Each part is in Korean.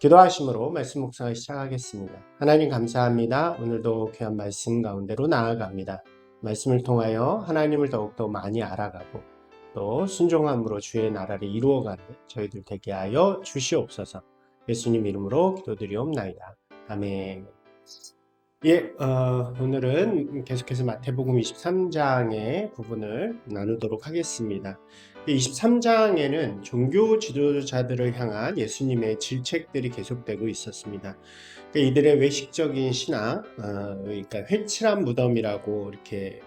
기도하심으로 말씀 묵상을 시작하겠습니다. 하나님 감사합니다. 오늘도 귀한 말씀 가운데로 나아갑니다. 말씀을 통하여 하나님을 더욱더 많이 알아가고 또 순종함으로 주의 나라를 이루어가는 저희들 되게 하여 주시옵소서. 예수님 이름으로 기도드리옵나이다. 아멘. 오늘은 계속해서 마태복음 23장의 부분을 나누도록 하겠습니다. 23장에는 종교 지도자들을 향한 예수님의 질책들이 계속되고 있었습니다. 이들의 외식적인 신앙, 그러니까 회칠한 무덤이라고 이렇게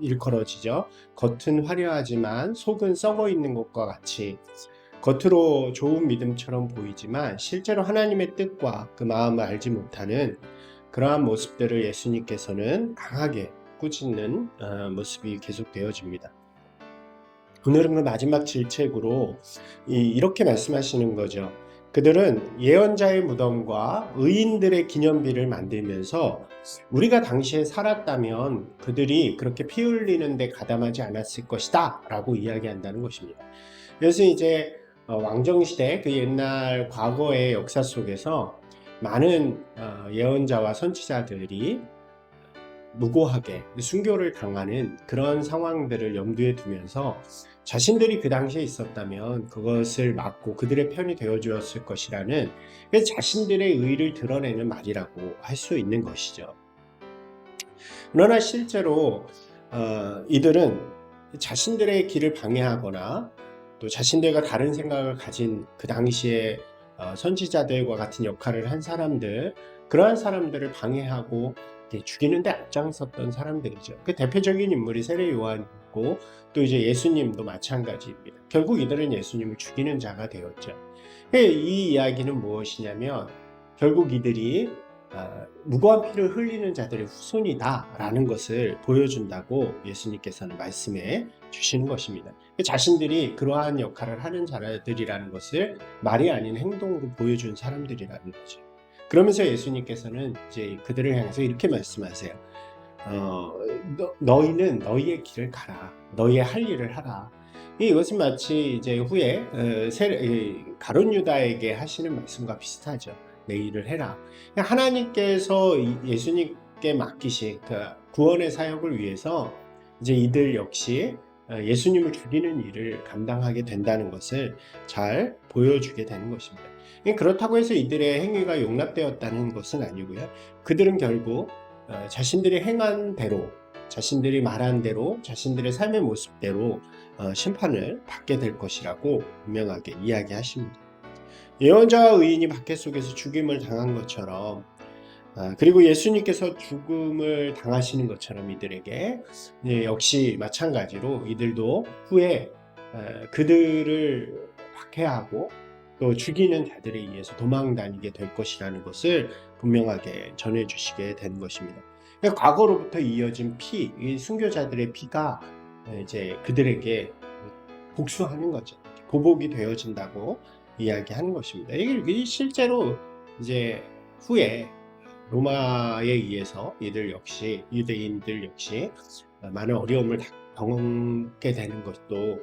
일컬어지죠. 겉은 화려하지만 속은 썩어 있는 것과 같이 겉으로 좋은 믿음처럼 보이지만 실제로 하나님의 뜻과 그 마음을 알지 못하는 그러한 모습들을 예수님께서는 강하게 꾸짖는 모습이 계속되어집니다. 오늘은 그 마지막 질책으로 이렇게 말씀하시는 거죠. 그들은 예언자의 무덤과 의인들의 기념비를 만들면서 우리가 당시에 살았다면 그들이 그렇게 피 흘리는데 가담하지 않았을 것이다 라고 이야기한다는 것입니다. 그래서 이제 왕정시대 그 옛날 과거의 역사 속에서 많은 예언자와 선지자들이 무고하게 순교를 당하는 그런 상황들을 염두에 두면서 자신들이 그 당시에 있었다면 그것을 막고 그들의 편이 되어 주었을 것이라는 자신들의 의의를 드러내는 말이라고 할 수 있는 것이죠. 그러나 실제로 이들은 자신들의 길을 방해하거나 또 자신들과 다른 생각을 가진 그 당시에 선지자들과 같은 역할을 한 사람들, 그러한 사람들을 방해하고 죽이는데 앞장섰던 사람들이죠. 그 대표적인 인물이 세례 요한이고 또 이제 예수님도 마찬가지입니다. 결국 이들은 예수님을 죽이는 자가 되었죠. 이 이야기는 무엇이냐면 결국 이들이 무고한 피를 흘리는 자들의 후손이다라는 것을 보여준다고 예수님께서는 말씀해 주시는 것입니다. 자신들이 그러한 역할을 하는 자들이라는 것을 말이 아닌 행동으로 보여준 사람들이라는 거죠. 그러면서 예수님께서는 이제 그들을 향해서 이렇게 말씀하세요. 너희는 너희의 길을 가라. 너희의 할 일을 하라. 이것은 마치 이제 후에 가룟 유다에게 하시는 말씀과 비슷하죠. 내 일을 해라. 하나님께서 예수님께 맡기신 그 구원의 사역을 위해서 이제 이들 역시 예수님을 죽이는 일을 감당하게 된다는 것을 잘 보여주게 되는 것입니다. 그렇다고 해서 이들의 행위가 용납되었다는 것은 아니고요. 그들은 결국 자신들이 행한 대로, 자신들이 말한 대로, 자신들의 삶의 모습대로 심판을 받게 될 것이라고 분명하게 이야기하십니다. 예언자와 의인이 박해 속에서 죽임을 당한 것처럼 그리고 예수님께서 죽음을 당하시는 것처럼 이들에게 역시 마찬가지로 이들도 후에 그들을 박해하고 또 죽이는 자들에 의해서 도망다니게 될 것이라는 것을 분명하게 전해주시게 되는 것입니다. 과거로부터 이어진 피, 이 순교자들의 피가 이제 그들에게 복수하는 거죠. 보복이 되어진다고 이야기하는 것입니다. 이게 실제로 이제 후에 로마에 의해서 이들 역시 유대인들 역시 많은 어려움을 겪게 되는 것도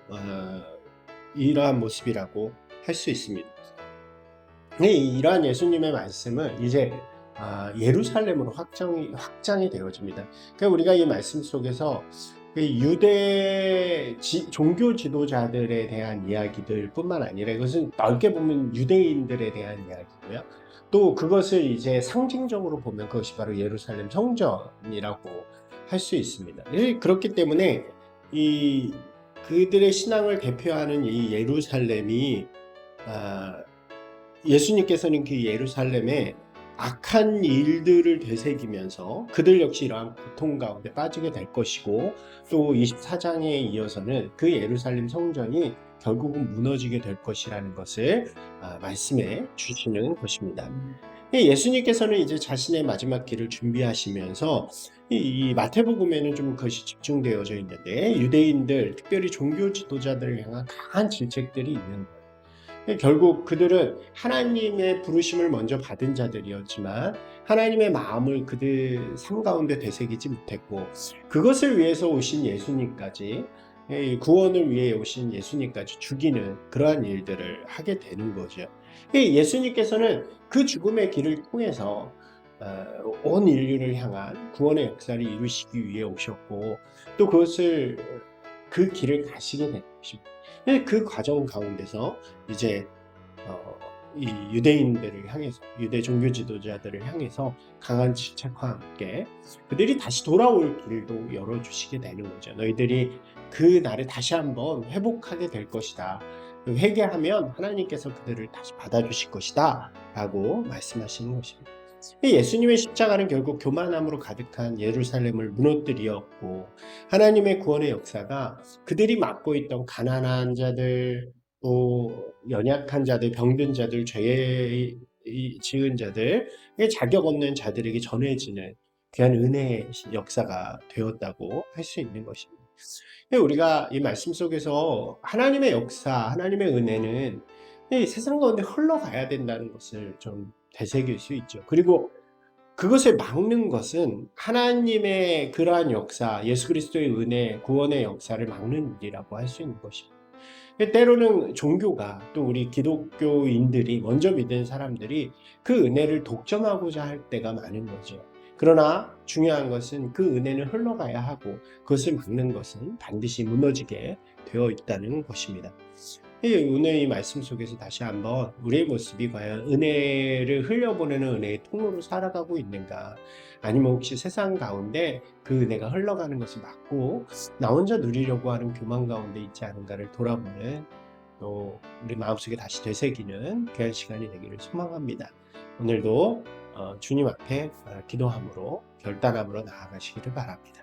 이러한 모습이라고 할 수 있습니다. 이러한 예수님의 말씀은 이제 예루살렘으로 확장이 되어집니다. 그러니까 우리가 이 말씀 속에서 유대 종교 지도자들에 대한 이야기들 뿐만 아니라 이것은 넓게 보면 유대인들에 대한 이야기고요. 또 그것을 이제 상징적으로 보면 그것이 바로 예루살렘 성전이라고 할 수 있습니다. 그렇기 때문에 그들의 신앙을 대표하는 이 예루살렘이 예수님께서는 그 예루살렘에 악한 일들을 되새기면서 그들 역시 이러한 고통 가운데 빠지게 될 것이고 또 24장에 이어서는 그 예루살렘 성전이 결국은 무너지게 될 것이라는 것을 말씀해 주시는 것입니다. 예수님께서는 이제 자신의 마지막 길을 준비하시면서 이 마태복음에는 좀 그것이 집중되어져 있는데 유대인들, 특별히 종교 지도자들을 향한 강한 질책들이 있는 거예요. 결국 그들은 하나님의 부르심을 먼저 받은 자들이었지만 하나님의 마음을 그들 삶 가운데 되새기지 못했고 그것을 위해서 오신 예수님까지 구원을 위해 오신 예수님까지 죽이는 그러한 일들을 하게 되는 거죠. 예수님께서는 그 죽음의 길을 통해서 온 인류를 향한 구원의 역사를 이루시기 위해 오셨고 또 그 길을 가시게 된 것입니다. 그 과정 가운데서 이제 어, 이 유대인들을 향해서 유대 종교 지도자들을 향해서 강한 질책과 함께 그들이 다시 돌아올 길도 열어주시게 되는 거죠. 너희들이 그 날에 다시 한번 회복하게 될 것이다. 회개하면 하나님께서 그들을 다시 받아주실 것이다. 라고 말씀하시는 것입니다. 예수님의 십자가는 결국 교만함으로 가득한 예루살렘을 무너뜨리었고 하나님의 구원의 역사가 그들이 맡고 있던 가난한 자들 또 연약한 자들, 병든 자들, 죄 지은 자들, 자격 없는 자들에게 전해지는 귀한 은혜의 역사가 되었다고 할 수 있는 것입니다. 우리가 이 말씀 속에서 하나님의 역사, 하나님의 은혜는 이 세상 가운데 흘러가야 된다는 것을 좀 되새길 수 있죠. 그리고 그것을 막는 것은 하나님의 그러한 역사, 예수 그리스도의 은혜, 구원의 역사를 막는 일이라고 할 수 있는 것입니다. 때로는 종교가 또 우리 기독교인들이 먼저 믿은 사람들이 그 은혜를 독점하고자 할 때가 많은 거죠. 그러나 중요한 것은 그 은혜는 흘러가야 하고 그것을 막는 것은 반드시 무너지게 되어 있다는 것입니다. 오늘 이 말씀 속에서 다시 한번 우리의 모습이 과연 은혜를 흘려보내는 은혜의 통로로 살아가고 있는가, 아니면 혹시 세상 가운데 그 은혜가 흘러가는 것을 막고 나 혼자 누리려고 하는 교만 가운데 있지 않은가를 돌아보는, 또 우리 마음속에 다시 되새기는 귀한 시간이 되기를 소망합니다. 오늘도 주님 앞에 기도함으로 결단함으로 나아가시기를 바랍니다.